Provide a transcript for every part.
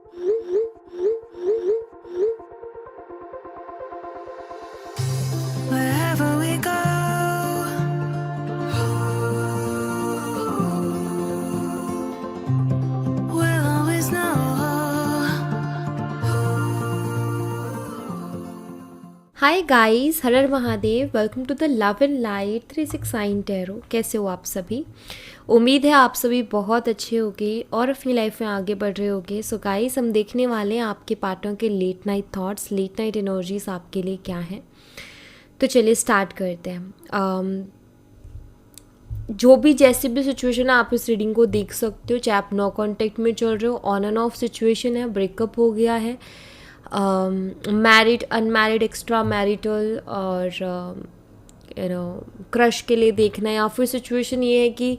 Wherever we go, we'll always know. Hi guys, हर हर Mahadev. Welcome to the love and light 369 tarot. कैसे हो आप सभी? उम्मीद है आप सभी बहुत अच्छे होंगे और अपनी लाइफ में आगे बढ़ रहे होंगे। सो गाइस, हम देखने वाले हैं आपके पार्टनर के late night thoughts, late night energies आपके लिए क्या है। तो चलिए स्टार्ट करते हैं। जो भी जैसी भी सिचुएशन है आप इस रीडिंग को देख सकते हो। चाहे आप नो कॉन्टेक्ट में चल रहे हो, ऑन एंड ऑफ सिचुएशन है, ब्रेकअप हो गया है, मैरिड, अनमैरिड, एक्स्ट्रा मैरिटल और क्रश के लिए देखना है, या फिर सिचुएशन ये है कि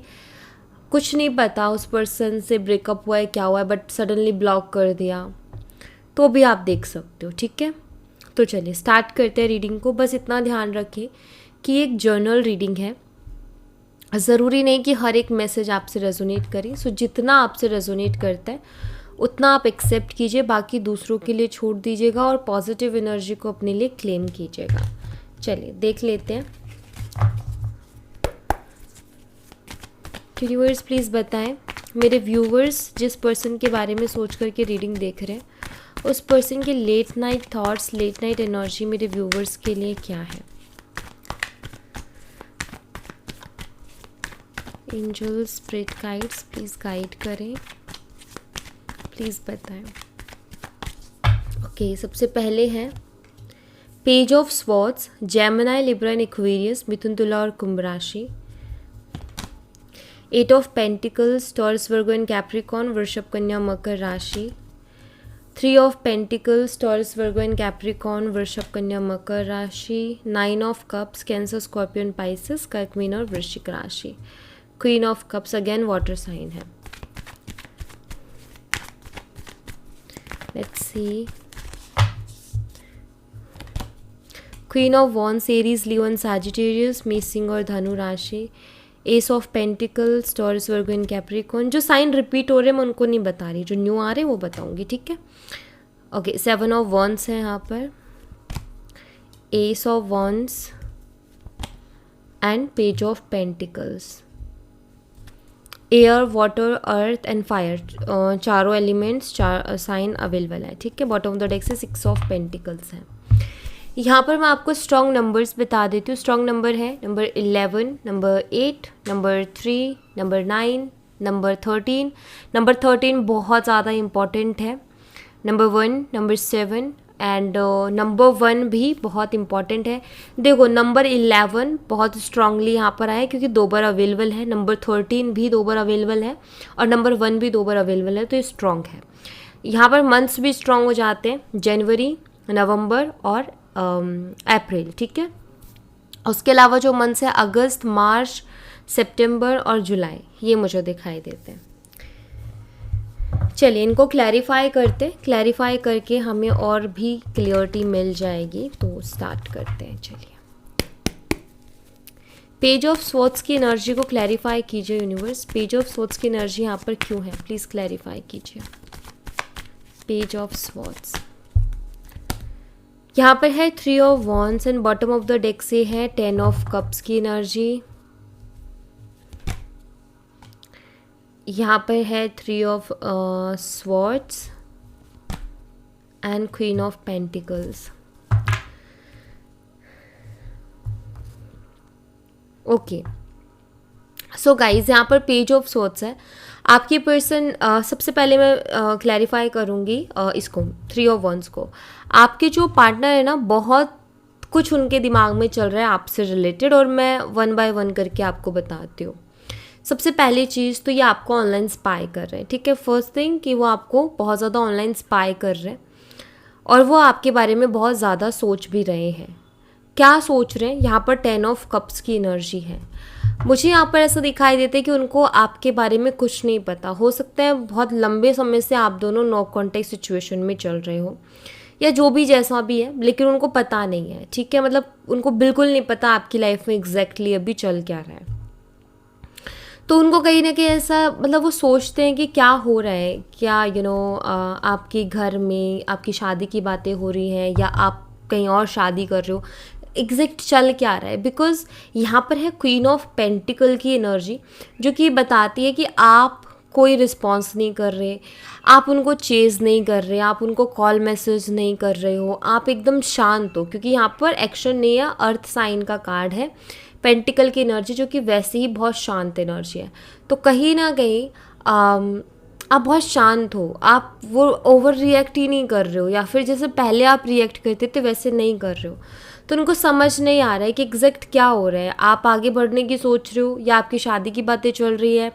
कुछ नहीं पता उस पर्सन से ब्रेकअप हुआ है, क्या हुआ है, बट सडनली ब्लॉक कर दिया, तो भी आप देख सकते हो। ठीक है, तो चलिए स्टार्ट करते हैं रीडिंग को। बस इतना ध्यान रखें कि एक जर्नल रीडिंग है, ज़रूरी नहीं कि हर एक मैसेज आपसे रेजोनेट करे। सो जितना आपसे रेजोनेट करता है उतना आप एक्सेप्ट कीजिए, बाकी दूसरों के लिए छोड़ दीजिएगा और पॉजिटिव एनर्जी को अपने लिए क्लेम कीजिएगा। चलिए देख लेते हैं। व्यूअर्स प्लीज़ बताएं, मेरे व्यूअर्स जिस पर्सन के बारे में सोच करके रीडिंग देख रहे हैं उस पर्सन के late night thoughts, late night energy मेरे व्यूअर्स के लिए क्या है। Angels, spirit guides please guide करें, प्लीज़ बताएं। ओके, सबसे पहले है page of swords, Gemini, Libra and Aquarius, मिथुन, तुला और कुंभ राशि। Eight of pentacles, Taurus, Virgo and Capricorn, वृषभ, कन्या, मकर राशि। Three of pentacles, Taurus, Virgo and Capricorn, वृषभ, कन्या, मकर राशि। Nine of cups, Cancer, Scorpio and Pisces, कर्क, मीन और वृश्चिक राशि। Queen of cups again water sign है। Let's see. Queen of wands, Aries, Leo and Sagittarius, मेष, सिंह और धनु राशि। Ace of pentacles, Taurus, Virgo and Capricorn. जो साइन रिपीट हो रहे हैं मैं उनको नहीं बता रही, जो न्यू आ रहे हैं वो बताऊंगी। ठीक है, ओके। सेवन ऑफ वॉन्ड्स है यहाँ पर, S of wands and page of pentacles. Air, water, earth and fire, चारों एलिमेंट्स, चार साइन अवेलेबल है। ठीक है, बॉटम ऑफ द डेक से सिक्स ऑफ पेंटिकल्स है। यहाँ पर मैं आपको स्ट्रॉन्ग नंबर्स बता देती हूँ। स्ट्रॉन्ग नंबर है number 11, number 8, number 3, number 9, number 13। Number 13 बहुत ज़्यादा इम्पॉर्टेंट है। नंबर 1, नंबर 7 एंड नंबर 1 भी बहुत इंपॉर्टेंट है। देखो नंबर 11 बहुत स्ट्रांगली यहाँ पर आया क्योंकि 2 बार अवेलेबल है। नंबर 13 भी 2 बार अवेलेबल है और नंबर 1 भी 2 बार अवेलेबल है, तो ये स्ट्रॉन्ग है। यहाँ पर मंथ्स भी स्ट्रॉन्ग हो जाते हैं, जनवरी, नवंबर और अप्रैल। ठीक है, उसके अलावा जो मंथ्स है अगस्त, मार्च, सितंबर और जुलाई, ये मुझे दिखाई देते हैं। चलिए इनको क्लैरिफाई करते, क्लैरिफाई करके हमें और भी क्लियरिटी मिल जाएगी। तो स्टार्ट करते हैं। चलिए पेज ऑफ स्वॉर्ड्स की एनर्जी को क्लैरिफाई कीजिए यूनिवर्स। पेज ऑफ स्वॉर्ड्स की एनर्जी यहाँ पर क्यों है, प्लीज़ क्लैरिफाई कीजिए। पेज ऑफ स्वॉर्ड्स यहाँ पर है 3 of wands and bottom of the deck से है 10 ऑफ कप्स की एनर्जी। यहाँ पर है 3 of swords and queen of pentacles. Okay, so guys यहाँ पर पेज ऑफ स्वॉर्ड्स है। आपकी पर्सन, सबसे पहले मैं क्लैरिफाई करूँगी इसको, 3 ऑफ वॉन्ड्स को। आपके जो पार्टनर है ना, बहुत कुछ उनके दिमाग में चल रहा है आपसे रिलेटेड, और मैं 1 बाय 1 करके आपको बताती हूँ। सबसे पहली चीज़ तो ये आपको ऑनलाइन स्पाई कर रहे हैं। ठीक है, फर्स्ट थिंग कि वो आपको बहुत ज़्यादा ऑनलाइन स्पाई कर रहे हैं और वो आपके बारे में बहुत ज़्यादा सोच भी रहे हैं। क्या सोच रहे हैं, यहाँ पर 10 ऑफ कप्स की एनर्जी है। मुझे यहाँ पर ऐसा दिखाई देता है कि उनको आपके बारे में कुछ नहीं पता। हो सकता है बहुत लंबे समय से आप दोनों नो कॉन्टेक्ट सिचुएशन में चल रहे हो, या जो भी जैसा भी है, लेकिन उनको पता नहीं है। ठीक है, मतलब उनको बिल्कुल नहीं पता आपकी लाइफ में एग्जैक्टली अभी चल क्या रहा है। तो उनको कहीं ना कहीं ऐसा मतलब वो सोचते हैं कि क्या हो रहा है, क्या आपके घर में आपकी शादी की बातें हो रही हैं या आप कहीं और शादी कर रहे हो, एग्जैक्ट चल क्या रहा है। बिकॉज यहाँ पर है क्वीन ऑफ पेंटिकल की एनर्जी, जो कि बताती है कि आप कोई रिस्पॉन्स नहीं कर रहे, आप उनको चेज़ नहीं कर रहे, आप उनको कॉल मैसेज नहीं कर रहे हो, आप एकदम शांत हो, क्योंकि यहाँ पर एक्शन नहीं है, अर्थ साइन का कार्ड है पेंटिकल की एनर्जी, जो कि वैसे ही बहुत शांत एनर्जी है। तो कहीं ना कहीं आप बहुत शांत हो, आप वो ओवर रिएक्ट ही नहीं कर रहे हो, या फिर जैसे पहले आप रिएक्ट करते थे वैसे नहीं कर रहे हो। तो उनको समझ नहीं आ रहा है कि एग्जैक्ट क्या हो रहा है, आप आगे बढ़ने की सोच रहे हो या आपकी शादी की बातें चल रही है,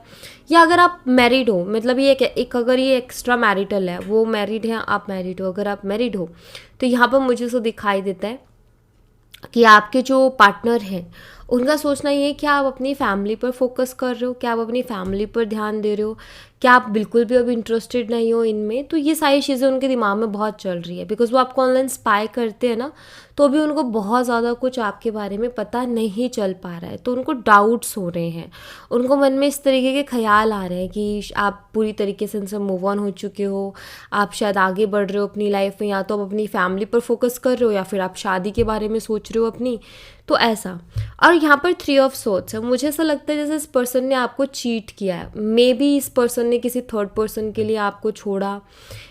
या अगर आप मैरिड हो, मतलब ये एक अगर ये एक्स्ट्रा मैरिटल है, वो मैरिड है, आप मैरिड हो, अगर आप मैरिड हो तो यहाँ पर मुझे तो दिखाई देता है कि आपके जो पार्टनर हैं उनका सोचना ये है कि आप अपनी फैमिली पर फोकस कर रहे हो, क्या आप अपनी फैमिली पर ध्यान दे रहे हो, क्या आप बिल्कुल भी अब इंटरेस्टेड नहीं हो इनमें। तो ये सारी चीज़ें उनके दिमाग में बहुत चल रही है, बिकॉज वो आपको ऑनलाइन स्पाई करते हैं ना, तो भी उनको बहुत ज़्यादा कुछ आपके बारे में पता नहीं चल पा रहा है, तो उनको डाउट्स हो रहे हैं, उनको मन में इस तरीके के ख्याल आ रहे हैं कि आप पूरी तरीके से इनसे मूव ऑन हो चुके हो, आप शायद आगे बढ़ रहे हो अपनी लाइफ में, या तो आप अपनी फैमिली पर फोकस कर रहे हो या फिर आप शादी के बारे में सोच रहे हो अपनी, तो ऐसा। और यहाँ पर 3 ऑफ सोर्ट्स है, मुझे ऐसा लगता है जैसे इस पर्सन ने आपको चीट किया है, मे बी इस पर्सन ने किसी थर्ड पर्सन के लिए आपको छोड़ा,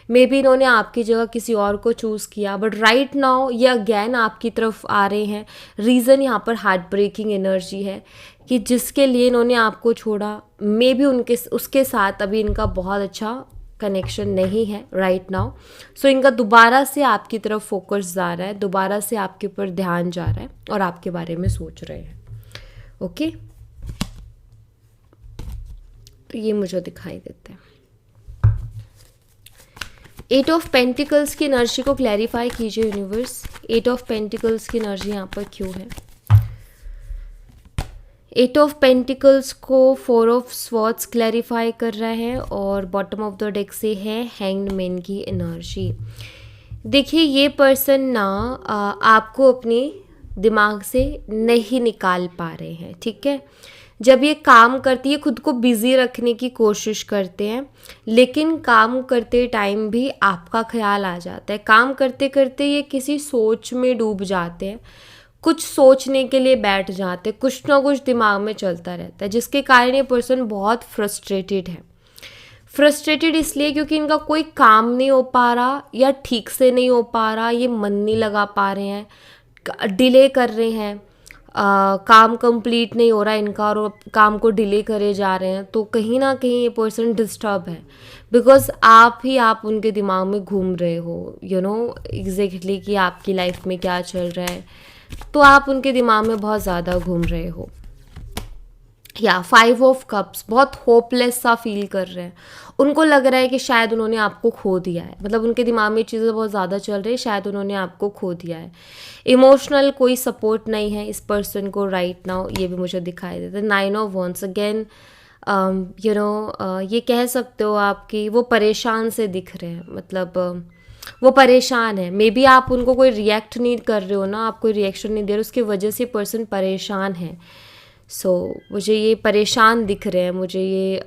मे बी इन्होंने आपकी जगह किसी और को चूज़ किया, बट राइट नाउ ये अगैन आपकी तरफ आ रहे हैं। रीज़न यहाँ पर हार्ट ब्रेकिंग एनर्जी है कि जिसके लिए इन्होंने आपको छोड़ा, मे बी उसके साथ अभी इनका बहुत अच्छा कनेक्शन नहीं है राइट नाउ। सो इनका दोबारा से आपकी तरफ फोकस जा रहा है, दोबारा से आपके ऊपर ध्यान जा रहा है और आपके बारे में सोच रहे हैं। ओके, तो ये मुझे दिखाई देता है। 8 ऑफ पेंटिकल्स की एनर्जी को क्लैरिफाई कीजिए यूनिवर्स। 8 ऑफ पेंटिकल्स की एनर्जी यहाँ पर क्यों है? 8 ऑफ पेंटिकल्स को 4 ऑफ स्वॉर्ड्स क्लैरिफाई कर रहा है और बॉटम ऑफ द डेक से है हैंग्ड मैन की एनर्जी। देखिए ये पर्सन ना आपको अपने दिमाग से नहीं निकाल पा रहे हैं, ठीक है। जब ये काम करती है खुद को बिज़ी रखने की कोशिश करते हैं, लेकिन काम करते टाइम भी आपका ख्याल आ जाता है, काम करते करते ये किसी सोच में डूब जाते हैं, कुछ सोचने के लिए बैठ जाते हैं, कुछ ना कुछ दिमाग में चलता रहता है, जिसके कारण ये पर्सन बहुत फ्रस्ट्रेटेड है। फ्रस्ट्रेटेड इसलिए क्योंकि इनका कोई काम नहीं हो पा रहा या ठीक से नहीं हो पा रहा, ये मन नहीं लगा पा रहे हैं, डिले कर रहे हैं, काम कंप्लीट नहीं हो रहा इनका और काम को डिले करे जा रहे हैं। तो कहीं ना कहीं ये पर्सन डिस्टर्ब है, बिकॉज आप उनके दिमाग में घूम रहे हो, एग्जैक्टली कि आपकी लाइफ में क्या चल रहा है, तो आप उनके दिमाग में बहुत ज़्यादा घूम रहे हो। या 5 ऑफ कप्स, बहुत होपलेस सा फील कर रहे हैं, उनको लग रहा है कि शायद उन्होंने आपको खो दिया है, मतलब उनके दिमाग में चीज़ें बहुत ज़्यादा चल रही है, शायद उन्होंने आपको खो दिया है। इमोशनल कोई सपोर्ट नहीं है इस पर्सन को राइट नाउ, ये भी मुझे दिखाई देता है। 9 ऑफ वॉन्ड्स अगेन, ये कह सकते हो आपकी वो परेशान से दिख रहे हैं, मतलब वो परेशान है, मे बी आप उनको कोई रिएक्ट नहीं कर रहे हो ना, आप कोई रिएक्शन नहीं दे रहे, उसकी वजह से पर्सन परेशान है। मुझे ये परेशान दिख रहे हैं, मुझे ये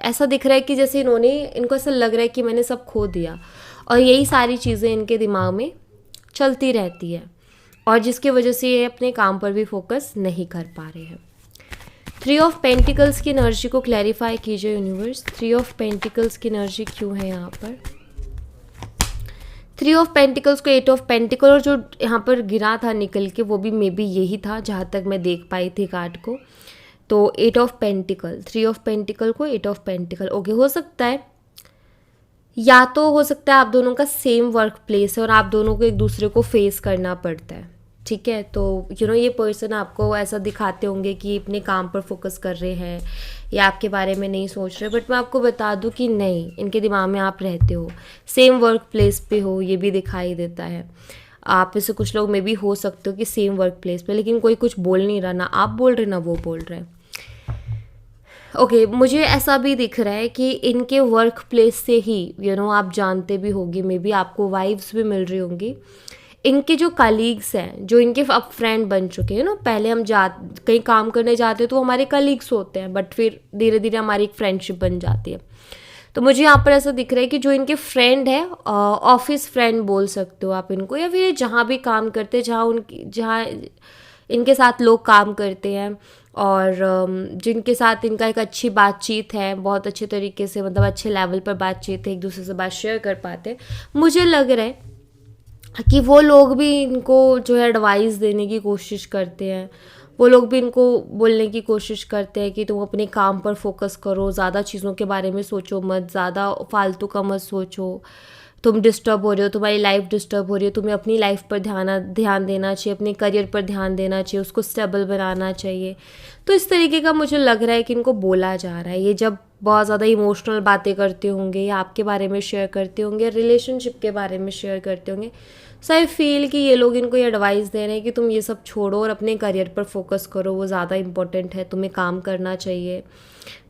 ऐसा दिख रहा है कि जैसे इनको ऐसा लग रहा है कि मैंने सब खो दिया, और यही सारी चीज़ें इनके दिमाग में चलती रहती है, और जिसकी वजह से ये अपने काम पर भी फोकस नहीं कर पा रहे हैं। 3 ऑफ पेंटिकल्स की एनर्जी को क्लैरिफाई कीजिए यूनिवर्स। 3 ऑफ पेंटिकल्स की एनर्जी क्यों है यहाँ पर? 3 ऑफ पेंटिकल्स को 8 ऑफ पेंटिकल, और जो यहाँ पर गिरा था निकल के वो भी मे बी यही था जहाँ तक मैं देख पाई थी कार्ड को। तो 8 ऑफ पेंटिकल, 3 ऑफ पेंटिकल को 8 ऑफ पेंटिकल। ओके, हो सकता है, या तो हो सकता है आप दोनों का सेम वर्क प्लेस है और आप दोनों को एक दूसरे को फेस करना पड़ता है, ठीक है। तो ये पर्सन आपको ऐसा दिखाते होंगे कि अपने काम पर फोकस कर रहे हैं या आपके बारे में नहीं सोच रहे, बट मैं आपको बता दूं कि नहीं, इनके दिमाग में आप रहते हो, सेम वर्क प्लेस पे हो, ये भी दिखाई देता है। आप में से कुछ लोग में भी हो सकते हो कि सेम वर्क प्लेस पे, लेकिन कोई कुछ बोल नहीं रहा, ना आप बोल रहे ना वो बोल रहे। ओके, मुझे ऐसा भी दिख रहा है कि इनके वर्क प्लेस से ही आप जानते भी होंगे, मे बी आपको वाइब्स भी मिल रही होंगी, इनके जो कलीग्स हैं, जो इनके अब फ्रेंड बन चुके हैं ना, पहले हम कहीं काम करने जाते हैं तो हमारे कलीग्स होते हैं, बट फिर धीरे धीरे हमारी एक फ्रेंडशिप बन जाती है। तो मुझे यहाँ पर ऐसा दिख रहा है कि जो इनके फ्रेंड है, ऑफिस फ्रेंड बोल सकते हो आप इनको, या फिर जहाँ भी काम करते हैं, जहाँ इनके साथ लोग काम करते हैं और जिनके साथ इनका एक अच्छी बातचीत है, बहुत अच्छे तरीके से, मतलब अच्छे लेवल पर बातचीत है, एक दूसरे से बात शेयर कर पाते हैं। मुझे लग रहा है कि वो लोग भी इनको जो है एडवाइस देने की कोशिश करते हैं, वो लोग भी इनको बोलने की कोशिश करते हैं कि तुम अपने काम पर फोकस करो, ज़्यादा चीज़ों के बारे में सोचो मत, ज़्यादा फालतू का मत सोचो, तुम डिस्टर्ब हो रहे हो, तुम्हारी लाइफ डिस्टर्ब हो रही है, तुम्हें अपनी लाइफ पर ध्यान देना चाहिए, अपने करियर पर ध्यान देना चाहिए, उसको स्टेबल बनाना चाहिए। तो इस तरीके का मुझे लग रहा है कि इनको बोला जा रहा है। ये जब बहुत ज़्यादा इमोशनल बातें करते होंगे या आपके बारे में शेयर करते होंगे, रिलेशनशिप के बारे में शेयर करते होंगे, सो आई फील कि ये लोग इनको ये एडवाइस दे रहे हैं कि तुम ये सब छोड़ो और अपने करियर पर फोकस करो, वो ज़्यादा इंपॉर्टेंट है, तुम्हें काम करना चाहिए,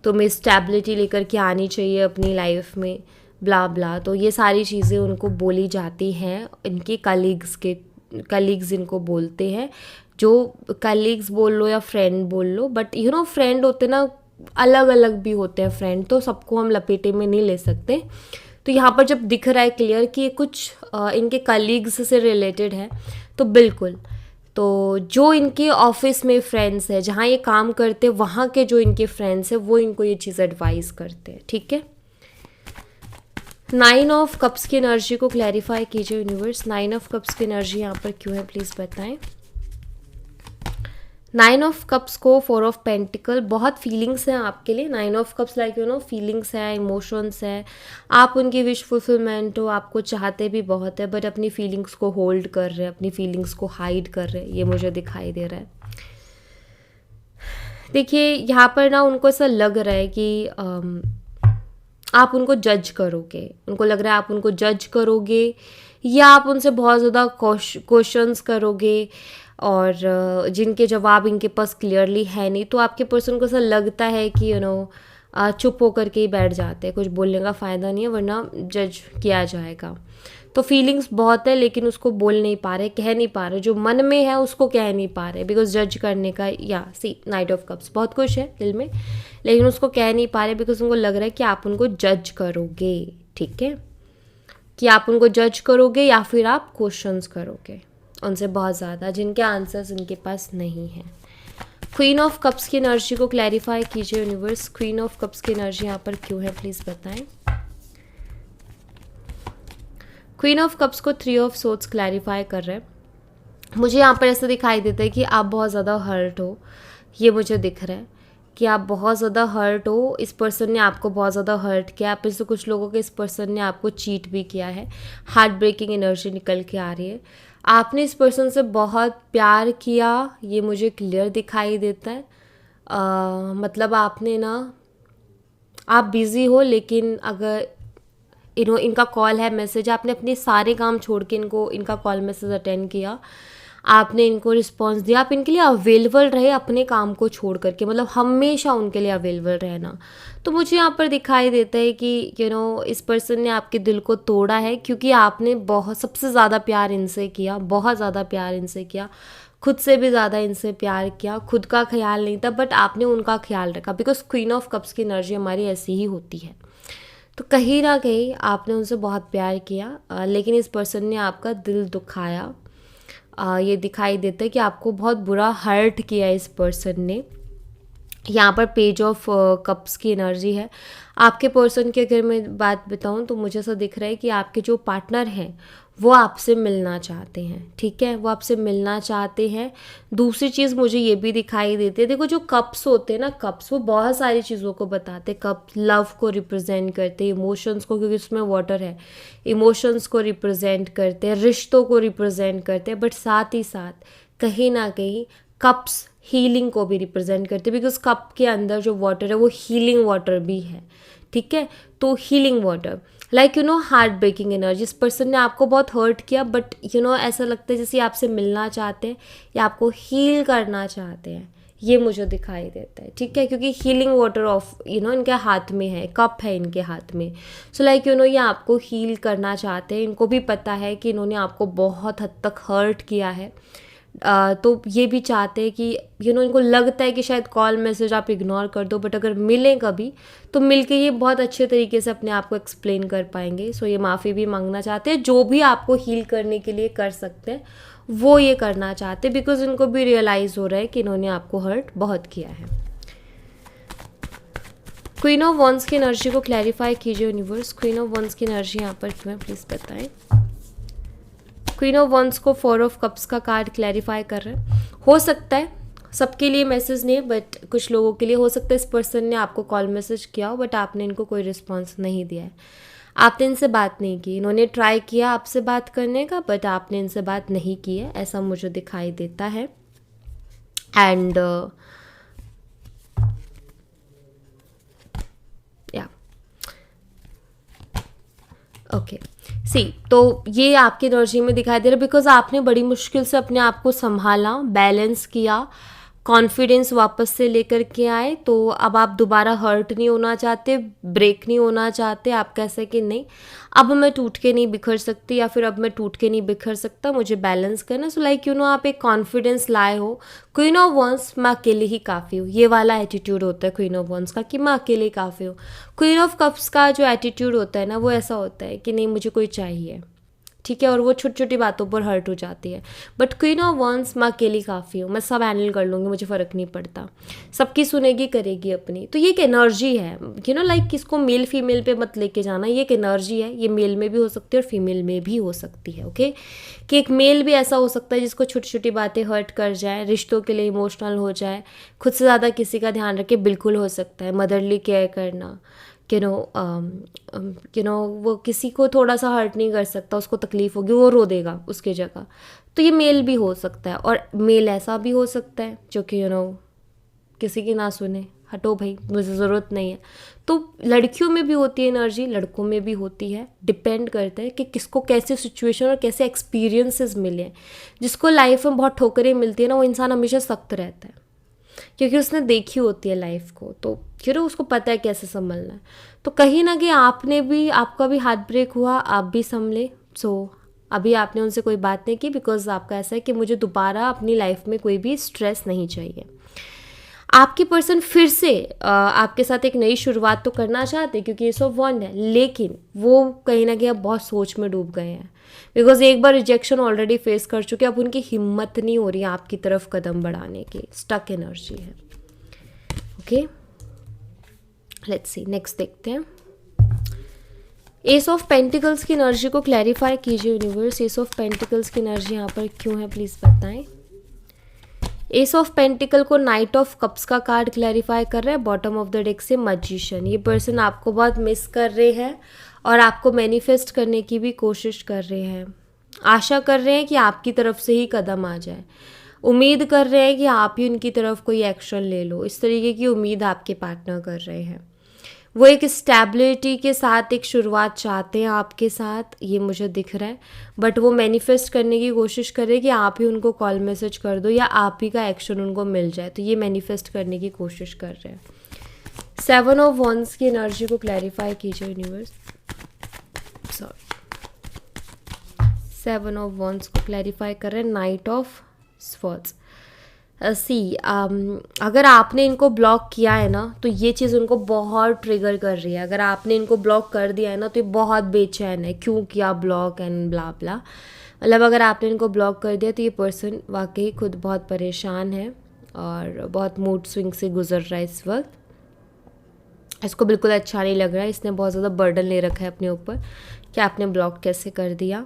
तुम्हें स्टेबिलिटी लेकर के आनी चाहिए अपनी लाइफ में, ब्ला ब्ला। तो ये सारी चीज़ें उनको बोली जाती हैं, इनके कलीग्स इनको बोलते हैं। जो कलीग्स बोल लो या फ्रेंड बोल लो, बट यू नो फ्रेंड होते ना अलग अलग भी होते हैं फ्रेंड, तो सबको हम लपेटे में नहीं ले सकते। तो यहाँ पर जब दिख रहा है क्लियर कि ये कुछ इनके कलीग्स से रिलेटेड है, तो बिल्कुल, तो जो इनके ऑफिस में फ्रेंड्स है, जहाँ ये काम करते हैं, वहाँ के जो इनके फ्रेंड्स हैं वो इनको ये चीज़ एडवाइस करते हैं, ठीक है। 9 ऑफ कप्स की एनर्जी को क्लैरिफाई कीजिए यूनिवर्स। 9 ऑफ कप्स की एनर्जी यहाँ पर क्यों है, प्लीज़ बताएं। 9 ऑफ कप्स को 4 ऑफ पेंटिकल, बहुत फीलिंग्स हैं आपके लिए। 9 of cups like you no feelings है, इमोशंस है, आप उनकी विश फुलफिलमेंट हो, आपको चाहते भी बहुत है, बट अपनी फीलिंग्स को होल्ड कर रहे हैं, अपनी फीलिंग्स को हाइड कर रहे हैं, ये मुझे दिखाई दे रहा है। देखिए यहाँ पर ना उनको ऐसा लग रहा है कि आप उनको जज करोगे, उनको लग रहा है आप उनको जज करोगे, या आप उनसे बहुत ज़्यादा क्वेश्चंस करोगे और जिनके जवाब इनके पास क्लियरली है नहीं, तो आपके पर्सन को ऐसा लगता है कि यू नो चुप होकर के ही बैठ जाते हैं, कुछ बोलने का फ़ायदा नहीं है वरना जज किया जाएगा। तो फीलिंग्स बहुत है लेकिन उसको बोल नहीं पा रहे, कह नहीं पा रहे, जो मन में है उसको कह नहीं पा रहे, बिकॉज जज करने का, या सी नाइट ऑफ कप्स, बहुत कुछ है दिल में लेकिन उसको कह नहीं पा रहे बिकॉज उनको लग रहा है कि आप उनको जज करोगे, ठीक है, कि आप उनको जज करोगे या फिर आप क्वेश्चंस करोगे उनसे बहुत ज़्यादा, जिनके आंसर्स इनके पास नहीं है। क्वीन ऑफ कप्स की एनर्जी को क्लैरिफाई कीजिए यूनिवर्स। क्वीन ऑफ कप्स की एनर्जी यहाँ पर क्यों है, प्लीज़ बताएं। क्वीन ऑफ कप्स को 3 ऑफ सोर्ड्स क्लैरिफाई कर रहे हैं। मुझे यहाँ पर ऐसा दिखाई देता है कि आप बहुत ज़्यादा हर्ट हो, ये मुझे दिख रहा है कि आप बहुत ज़्यादा हर्ट हो, इस पर्सन ने आपको बहुत ज़्यादा हर्ट किया, आप में से कुछ लोगों के इस पर्सन ने आपको चीट भी किया है, हार्ट ब्रेकिंग एनर्जी निकल के आ रही है। आपने इस पर्सन से बहुत प्यार किया, ये मुझे क्लियर दिखाई देता है। मतलब आपने ना, आप बिज़ी हो लेकिन अगर इनका कॉल है, मैसेज, आपने अपने सारे काम छोड़ के इनका कॉल मैसेज अटेंड किया, आपने इनको रिस्पॉन्स दिया, आप इनके लिए अवेलेबल रहे अपने काम को छोड़ करके, मतलब हमेशा उनके लिए अवेलेबल रहना। तो मुझे यहाँ पर दिखाई देता है कि यू नो इस पर्सन ने आपके दिल को तोड़ा है क्योंकि आपने सबसे ज़्यादा प्यार इनसे किया, बहुत ज़्यादा प्यार इनसे किया, खुद से भी ज़्यादा इनसे प्यार किया, खुद का ख्याल नहीं था बट आपने उनका ख्याल रखा, बिकॉज क्वीन ऑफ कप्स की एनर्जी हमारी ऐसी ही होती है। तो कहीं ना कहीं आपने उनसे बहुत प्यार किया लेकिन इस पर्सन ने आपका दिल दुखाया। ये दिखाई देता है कि आपको बहुत बुरा हर्ट किया इस पर्सन ने। यहाँ पर पेज ऑफ कप्स की एनर्जी है। आपके पर्सन की अगर मैं बात बताऊँ तो मुझे ऐसा दिख रहा है कि आपके जो पार्टनर हैं वो आपसे मिलना चाहते हैं, ठीक है, वो आपसे मिलना चाहते हैं। दूसरी चीज़ मुझे ये भी दिखाई देती है, देखो जो कप्स होते हैं ना, कप्स वो बहुत सारी चीज़ों को बताते हैं। कप लव को रिप्रेजेंट करते हैं, इमोशंस को, क्योंकि उसमें वाटर है, इमोशंस को रिप्रेजेंट करते हैं, रिश्तों को रिप्रेजेंट करते हैं, बट साथ ही साथ कहीं ना कहीं कप्स हीलिंग को भी रिप्रेजेंट करते हैं, बिकॉज कप के अंदर जो वाटर है वो हीलिंग वाटर भी है, ठीक है। तो healing water like you know heartbreaking energy, इस पर्सन ने आपको बहुत हर्ट किया बट यू नो ऐसा लगता है जैसे आपसे मिलना चाहते हैं या आपको हील करना चाहते हैं, ये मुझे दिखाई देता है, ठीक है, क्योंकि हीलिंग वाटर ऑफ इनके हाथ में है, कप है इनके हाथ में। सो लाइक ये आपको हील करना चाहते हैं, इनको भी पता है कि इन्होंने आपको बहुत हद तक हर्ट किया है। तो ये भी चाहते हैं कि इनको लगता है कि शायद कॉल मैसेज आप इग्नोर कर दो, बट अगर मिलें कभी तो मिल के ये बहुत अच्छे तरीके से अपने आप को एक्सप्लेन कर पाएंगे। सो ये माफ़ी भी मांगना चाहते हैं, जो भी आपको हील करने के लिए कर सकते हैं वो ये करना चाहते हैं, बिकॉज इनको भी रियलाइज़ हो रहा है कि इन्होंने आपको हर्ट बहुत किया है। क्वीन ऑफ वॉन्ड्स की एनर्जी को क्लैरिफाई कीजिए यूनिवर्स। क्वीन ऑफ वॉन्ड्स की एनर्जी यहाँ पर क्यों है प्लीज़ बताएं। क्वीन ऑफ वॉन्ड्स को 4 ऑफ कप्स का कार्ड क्लैरिफाई कर रहे हैं। हो सकता है सबके लिए मैसेज नहीं, बट कुछ लोगों के लिए हो सकता है इस पर्सन ने आपको कॉल मैसेज किया हो बट आपने इनको कोई रिस्पॉन्स नहीं दिया है, आपने इनसे बात नहीं की। इन्होंने ट्राई किया आपसे बात करने का बट आपने इनसे बात नहीं की है, ऐसा मुझे दिखाई देता है। एंड या ओके सी, तो ये आपकी एनर्जी में दिखाई दे रहा है बिकॉज आपने बड़ी मुश्किल से अपने आप को संभाला, बैलेंस किया, कॉन्फिडेंस वापस से लेकर के आए। तो अब आप दोबारा हर्ट नहीं होना चाहते, ब्रेक नहीं होना चाहते। आप कैसे कि नहीं अब मैं टूट के नहीं बिखर सकती, या फिर अब मैं टूट के नहीं बिखर सकता, मुझे बैलेंस करना। सो लाइक आप एक कॉन्फिडेंस लाए हो। क्वीन ऑफ वॉन्ड्स, मैं अकेले ही काफ़ी हूँ, ये वाला एटीट्यूड होता है क्वीन ऑफ वॉन्ड्स का कि मैं अकेले काफ़ी हूँ। क्वीन ऑफ कप्स का जो एटीट्यूड होता है ना वो ऐसा होता है कि नहीं मुझे कोई चाहिए, ठीक है, और वो छोटी छोटी बातों पर हर्ट हो जाती है। बट क्वीन ऑफ वॉन्ड्स, मैं अकेली काफ़ी हूँ, मैं सब हैंडल कर लूँगी, मुझे फ़र्क नहीं पड़ता, सबकी सुनेगी करेगी अपनी। तो ये एक एनर्जी है लाइक किसको मेल फीमेल पे मत लेके जाना, ये एक एनर्जी है, ये मेल में भी हो सकती है और फीमेल में भी हो सकती है। ओके, कि एक मेल भी ऐसा हो सकता है जिसको छोटी छोटी बातें हर्ट कर जाए, रिश्तों के लिए इमोशनल हो जाए, खुद से ज़्यादा किसी का ध्यान रखे, बिल्कुल हो सकता है। मदरली केयर करना, वो किसी को थोड़ा सा हर्ट नहीं कर सकता, उसको तकलीफ़ होगी, वो रो देगा उसकी जगह। तो ये मेल भी हो सकता है, और मेल ऐसा भी हो सकता है जो कि किसी की ना सुने, हटो भाई मुझे ज़रूरत नहीं है। तो लड़कियों में भी होती है एनर्जी, लड़कों में भी होती है, डिपेंड करता है कि किसको कैसे सिचुएशन और कैसे एक्सपीरियंसेस मिले। जिसको लाइफ में बहुत ठोकरें मिलती है ना, वो इंसान हमेशा सख्त रहता है क्योंकि उसने देखी होती है लाइफ को, तो फिर उसको पता है कैसे संभलना है। तो कहीं ना कहीं आपका भी हार्ट ब्रेक हुआ, आप भी संभले। सो अभी आपने उनसे कोई बात नहीं की बिकॉज आपका ऐसा है कि मुझे दोबारा अपनी लाइफ में कोई भी स्ट्रेस नहीं चाहिए। आपकी पर्सन फिर से आपके साथ एक नई शुरुआत तो करना चाहते हैं क्योंकि ये सब वॉन्ड है, लेकिन वो कहीं ना कहीं अब बहुत सोच में डूब गए हैं बिकॉज एक बार रिजेक्शन ऑलरेडी फेस कर चुके हैं। अब उनकी हिम्मत नहीं हो रही है आपकी तरफ कदम बढ़ाने की, स्टक एनर्जी है। ओके, लेट्स सी, नेक्स्ट देखते हैं। एस ऑफ पेंटिकल्स की एनर्जी को क्लैरिफाई कीजिए यूनिवर्स। एस ऑफ पेंटिकल्स की एनर्जी यहाँ पर क्यों है प्लीज़ बताएं। एस ऑफ पेंटिकल को नाइट ऑफ कप्स का कार्ड क्लैरिफाई कर रहा है, बॉटम ऑफ द डेक से मैजिशियन। ये पर्सन आपको बहुत मिस कर रहे हैं और आपको मैनिफेस्ट करने की भी कोशिश कर रहे हैं, आशा कर रहे हैं कि आपकी तरफ से ही कदम आ जाए, उम्मीद कर रहे हैं कि आप ही उनकी तरफ कोई एक्शन ले लो, इस तरीके की उम्मीद आपके पार्टनर कर रहे हैं। वो एक स्टेबिलिटी के साथ एक शुरुआत चाहते हैं आपके साथ, ये मुझे दिख रहा है, बट वो मैनिफेस्ट करने की कोशिश कर रहे हैं कि आप ही उनको कॉल मैसेज कर दो या आप ही का एक्शन उनको मिल जाए। तो ये मैनिफेस्ट करने की कोशिश कर रहे हैं। 7 ऑफ वॉन्ड्स की एनर्जी को क्लैरिफाई कीजिए यूनिवर्स। 7 ऑफ वॉन्ड्स को क्लैरिफाई कर रहे हैं, नाइट ऑफ स्वॉर्ड्स। अगर आपने इनको ब्लॉक किया है ना तो ये चीज़ उनको बहुत ट्रिगर कर रही है। अगर आपने इनको ब्लॉक कर दिया है ना तो ये बहुत बेचैन है, क्यों किया ब्लॉक एंड ब्ला ब्ला। मतलब अगर आपने इनको ब्लॉक कर दिया तो ये पर्सन वाकई खुद बहुत परेशान है और बहुत मूड स्विंग से गुजर रहा है इस वक्त। इसको बिल्कुल अच्छा नहीं लग रहा है, इसने बहुत ज़्यादा बर्डन ले रखा है अपने ऊपर कि आपने ब्लॉक कैसे कर दिया,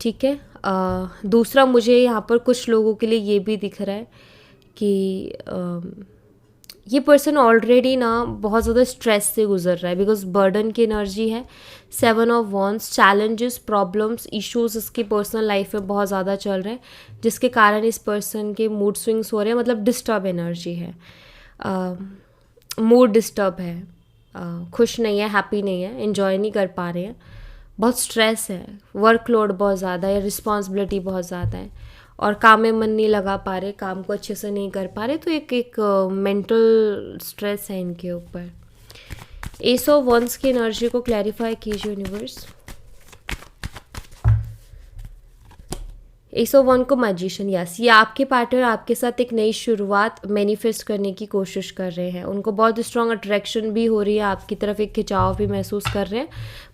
ठीक है। दूसरा मुझे यहाँ पर कुछ लोगों के लिए ये भी दिख रहा है कि ये पर्सन ऑलरेडी ना बहुत ज़्यादा स्ट्रेस से गुजर रहा है बिकॉज बर्डन की एनर्जी है। 7 of wands, challenges, problems, issues इसकी पर्सनल लाइफ में बहुत ज़्यादा चल रहे हैं जिसके कारण इस पर्सन के मूड स्विंग्स हो रहे हैं, मतलब डिस्टर्ब एनर्जी है, मूड डिस्टर्ब है, खुश नहीं है, हैप्पी नहीं है, एंजॉय नहीं कर पा रहे हैं, बहुत स्ट्रेस है, वर्कलोड बहुत ज़्यादा है, रिस्पॉन्सिबिलिटी बहुत ज़्यादा है और काम में मन नहीं लगा पा रहे, काम को अच्छे से नहीं कर पा रहे, तो एक मेंटल स्ट्रेस है इनके ऊपर। एस ऑफ वंस की एनर्जी को क्लैरिफाई कीजिए यूनिवर्स। एस ऑफ वन को मैजिशियन, यस, ये आपके पार्टनर आपके साथ एक नई शुरुआत मैनिफेस्ट करने की कोशिश कर रहे हैं। उनको बहुत स्ट्रॉन्ग अट्रैक्शन भी हो रही है, आपकी तरफ एक खिंचाव भी महसूस कर रहे हैं,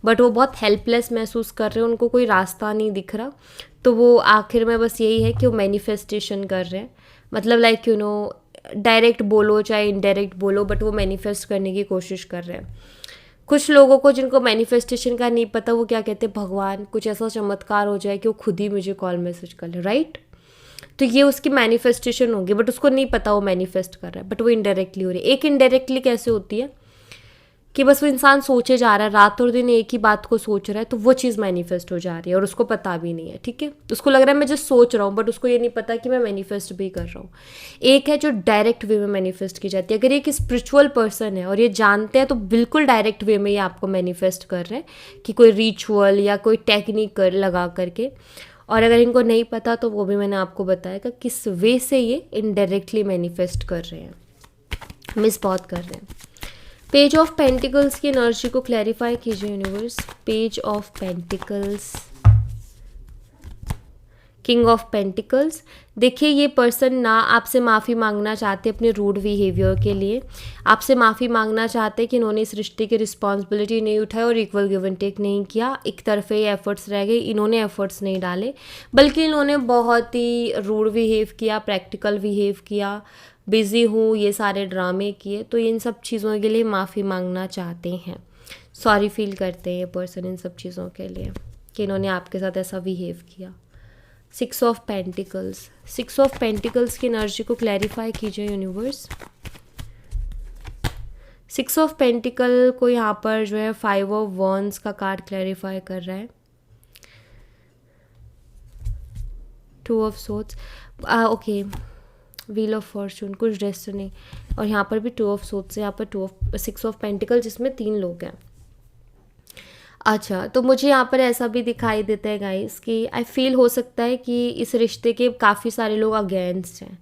बट वो बहुत हेल्पलेस महसूस कर रहे हैं, उनको कोई रास्ता नहीं दिख रहा। तो वो आखिर में बस यही है कि वो मैनिफेस्टेशन कर रहे हैं, मतलब लाइक यू नो डायरेक्ट बोलो चाहे इनडायरेक्ट बोलो, बट वो मैनिफेस्ट करने की कोशिश कर रहे हैं। कुछ लोगों को जिनको मैनिफेस्टेशन का नहीं पता, वो क्या कहते हैं, भगवान कुछ ऐसा चमत्कार हो जाए कि वो खुद ही मुझे कॉल मैसेज कर ले, राइट। तो ये उसकी मैनिफेस्टेशन होगी, बट उसको नहीं पता वो मैनिफेस्ट कर रहा है, बट वो इनडायरेक्टली हो रही है। एक इनडायरेक्टली कैसे होती है कि बस वो इंसान सोचे जा रहा है, रात और दिन एक ही बात को सोच रहा है, तो वो चीज़ मैनिफेस्ट हो जा रही है और उसको पता भी नहीं है, ठीक है। उसको लग रहा है मैं जस्ट सोच रहा हूँ, बट उसको ये नहीं पता कि मैं मैनिफेस्ट भी कर रहा हूँ। एक है जो डायरेक्ट वे में मैनिफेस्ट की जाती है। अगर ये एक स्पिरिचुअल पर्सन है और ये जानते हैं, तो बिल्कुल डायरेक्ट वे में ये आपको मैनिफेस्ट कर रहे हैं कि कोई रिचुअल या कोई टेक्निक लगा करके। और अगर इनको नहीं पता, तो वो भी मैंने आपको बताया कि किस वे से ये इनडायरेक्टली मैनिफेस्ट कर रहे हैं, मिस बहुत कर रहे हैं। पेज ऑफ पेंटिकल्स की एनर्जी को क्लैरिफाई कीजिए universe. Page of pentacles, king of pentacles. देखिए ये पर्सन ना आपसे माफ़ी मांगना चाहते अपने रूड बिहेवियर के लिए, आपसे माफ़ी मांगना चाहते कि इन्होंने इस रिश्ते की रिस्पॉन्सिबिलिटी नहीं उठाई और इक्वल गिव एंड टेक नहीं किया, एक तरफे ये एफर्ट्स रह गए, इन्होंने एफर्ट्स नहीं डाले, बल्कि इन्होंने बहुत ही रूड बिहेव किया, प्रैक्टिकल बिहेव किया, बिज़ी हूँ, ये सारे ड्रामे किए। तो इन सब चीज़ों के लिए माफ़ी मांगना चाहते हैं, सॉरी फील करते हैं ये पर्सन इन सब चीज़ों के लिए कि इन्होंने आपके साथ ऐसा बिहेव किया। Six of pentacles, six of pentacles की एनर्जी को क्लैरिफाई कीजिए यूनिवर्स। सिक्स ऑफ पेंटिकल को यहाँ पर जो है 5 ऑफ वॉन्ड्स का कार्ड क्लैरिफाई कर रहा है। 2 of swords, okay, wheel of Fortune, कुछ डेस्टिनी, और यहाँ पर भी 2 ऑफ सोर्ड्स है, यहाँ पर 6 ऑफ पेंटिकल जिसमें 3 लोग हैं। अच्छा, तो मुझे यहाँ पर ऐसा भी दिखाई देता है गाइस कि आई फील हो सकता है कि इस रिश्ते के काफ़ी सारे लोग अगेंस्ट हैं,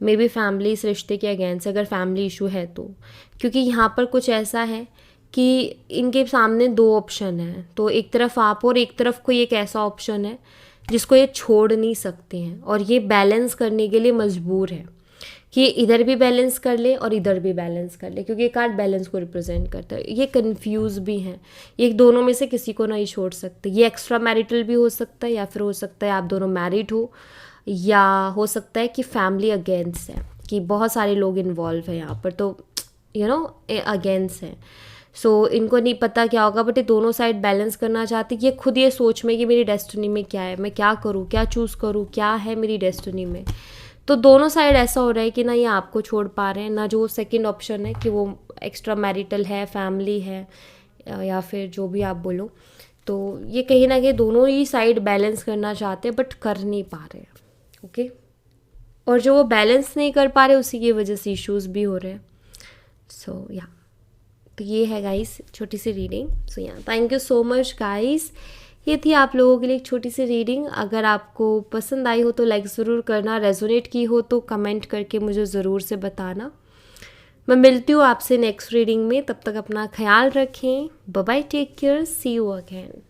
मे बी फैमिली इस रिश्ते के अगेंस्ट, अगर फैमिली इशू है तो, क्योंकि यहाँ पर कुछ ऐसा है कि इनके सामने 2 ऑप्शन हैं, तो एक तरफ आप और एक तरफ कोई एक ऐसा ऑप्शन है जिसको ये छोड़ नहीं सकते हैं, और ये बैलेंस करने के लिए मजबूर है कि ये इधर भी बैलेंस कर ले और इधर भी बैलेंस कर ले, क्योंकि ये कार्ड बैलेंस को रिप्रेजेंट करता है। ये कंफ्यूज भी हैं, ये दोनों में से किसी को नहीं छोड़ सकते। ये एक्स्ट्रा मैरिटल भी हो सकता है, या फिर हो सकता है आप दोनों मैरिड हो, या हो सकता है कि फैमिली अगेंस्ट है, कि बहुत सारे लोग इन्वॉल्व हैं यहाँ पर, तो यू नो अगेंस्ट हैं। सो इनको नहीं पता क्या होगा, बट ये दोनों साइड बैलेंस करना चाहते हैं। ये खुद ये सोच में कि मेरी डेस्टिनी में क्या है, मैं क्या करूँ, क्या चूज़ करूँ, क्या है मेरी डेस्टिनी में। तो दोनों साइड ऐसा हो रहा है कि ना ये आपको छोड़ पा रहे हैं, ना जो सेकंड ऑप्शन है कि वो एक्स्ट्रा मैरिटल है, फैमिली है, या फिर जो भी आप बोलो। तो ये कहीं ना कहीं दोनों ही साइड बैलेंस करना चाहते हैं, बट कर नहीं पा रहे हैं, ओके। और जो वो बैलेंस नहीं कर पा रहे, उसी की वजह से इश्यूज़ भी हो रहे हैं। सो या तो ये है गाइस छोटी सी रीडिंग। सो या thank you so much guys, ये थी आप लोगों के लिए एक छोटी सी रीडिंग। अगर आपको पसंद आई हो तो लाइक ज़रूर करना, रेजोनेट की हो तो कमेंट करके मुझे ज़रूर से बताना। मैं मिलती हूँ आपसे नेक्स्ट रीडिंग में, तब तक अपना ख्याल रखें, bye bye, take care, see you again.